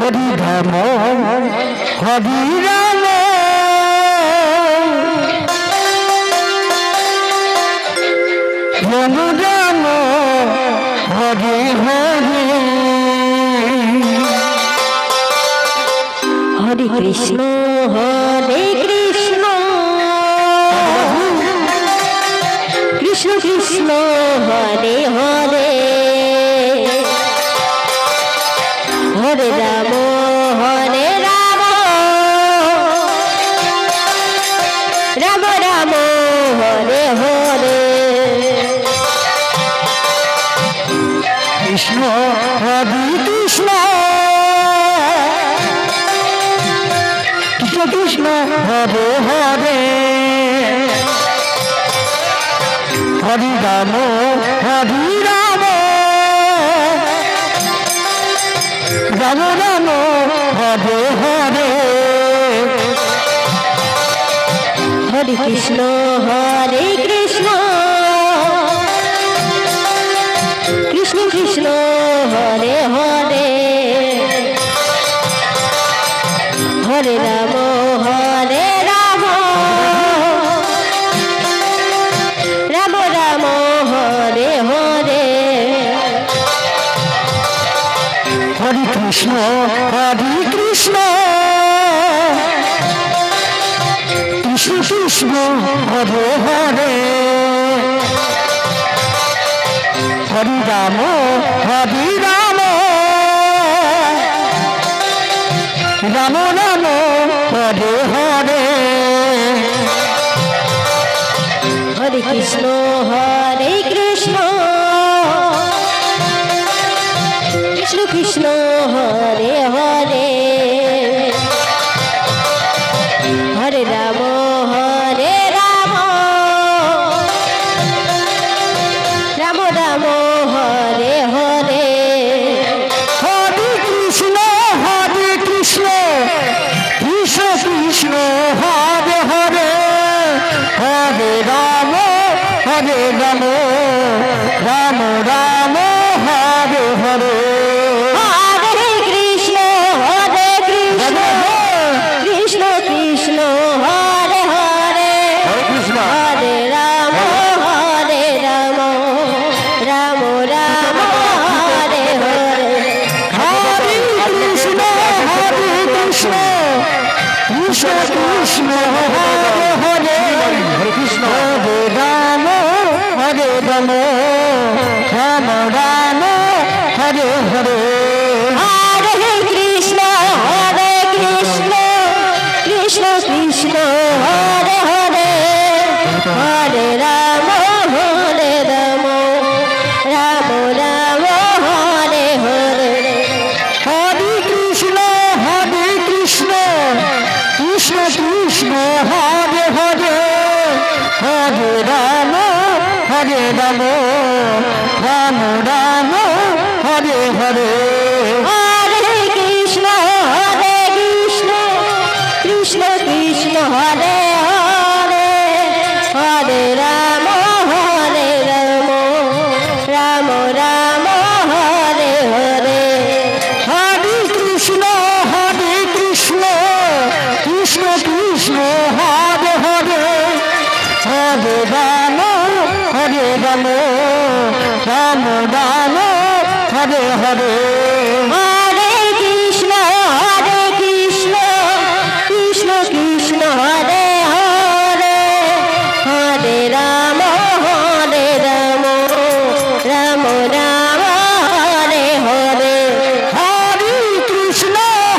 Hari Ram Hari Ram Ram Ram Hari Hari Hare Krishna Krishna Krishna Hare Hare Hare Ram Ram Ram Hare Hare Krishna Hari Krishna Krishna Krishna Hare Hare Hari Ram Hari Ram Ram Ram Hare Hare Hare Krishna Krishna Krishna Hare Hare Hare Ram Ram Ram Hare Hare Hare Krishna Krishna Krishna Hare Hare Hari Ram Ram Ram Hare Hare Hare Krishna Krishna Krishna Hare Hare Hare Ram Ram Ram Hare Hare Hare Krishna Krishna Krishna Hare Hare Hare Ram Ram Ram Ram Hare Hare Hare Krishna Krishna Krishna Hare Hare Hare Ram Ram Ram Hare Hare Hare Krishna Krishna Krishna Hare Hare Hare Krishna Hare Ram Ram Ram Hare Hare Hare Krishna Krishna Krishna Hare Hare Hare Ram Ram Ram Hare Hare Hare Krishna Krishna Krishna Hare Hare Hare Ram Ram Ram Hare Hare Hare Krishna Krishna Krishna Hare Hare Hare Ram Ram Ram Hare Hare Hare Krishna Krishna Krishna Hare Hare Hare Ram Ram Ram Hare Hare Hare Krishna Krishna Krishna Hare Hare Hare Ram Ram Ram Hare Hare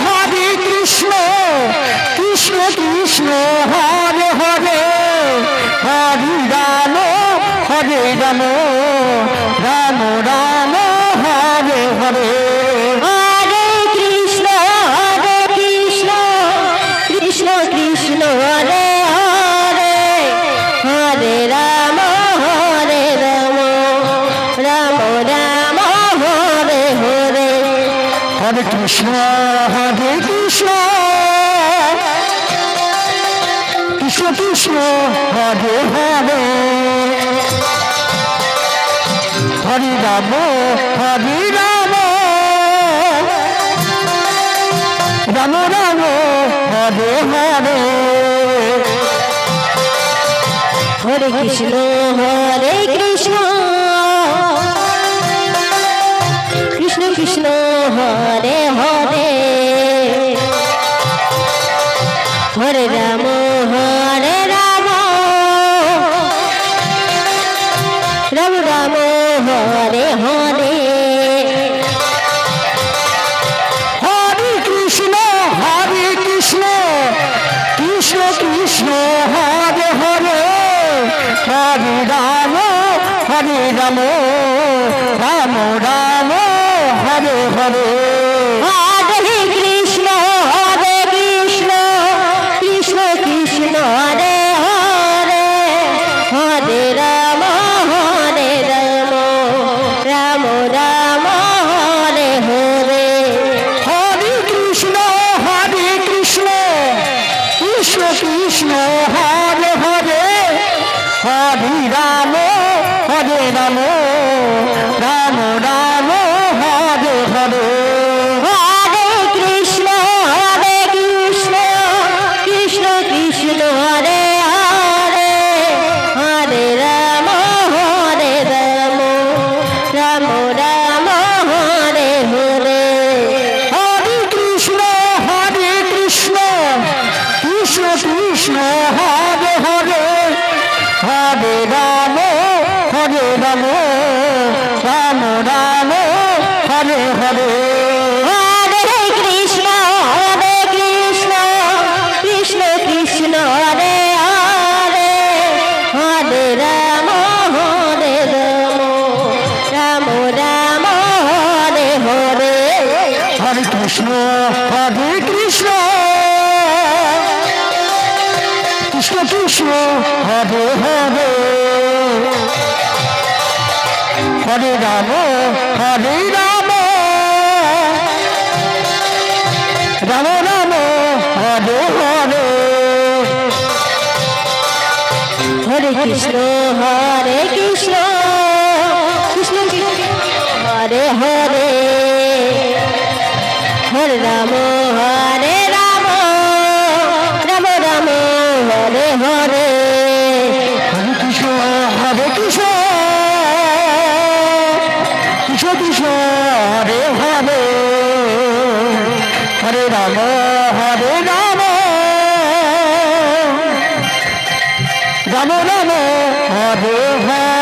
Hare Krishna Krishna Krishna Hare Hare Hare Ram Ram Ram Hare Hare Hare Krishna Krishna Krishna Hare Hare Hare Ram Ram Ram Hare Hare Hare Krishna Krishna Krishna Hare Hare Hare Ram Ram Ram Hare Hare Hare Krishna Krishna Krishna Hare Hare Hare Ram Ram Ram Hare Hare Hare Krishna Krishna Krishna Hare Hare Hare Ram Ram Ram Hare Hare Hare Krishna Krishna Krishna Hare Hare Hare Ram Ram Ram Hare Hare Hare Krishna Krishna Krishna Hare Hare Hare Ram Ram Ram Hare Hare Hare Krishna Krishna Krishna Hare Hare Hare Ram Ram Ram Hare Hare Hare Krishna Krishna Krishna Hare Hare Hare Ram Ram Ram Hare Hare Hare Krishna Krishna Krishna Hare Hare Hare Ram Ram Ram Hare Hare Hare Krishna Krishna Krishna Hare Hare Hare Ram Ram Ram Hare Hare Hare Krishna Krishna Hare Hare Hare Ram Ram Ram Hare Hare Hare Krishna Krishna Krishna Hare Hare Hare Ram Ram Ram Hare Hare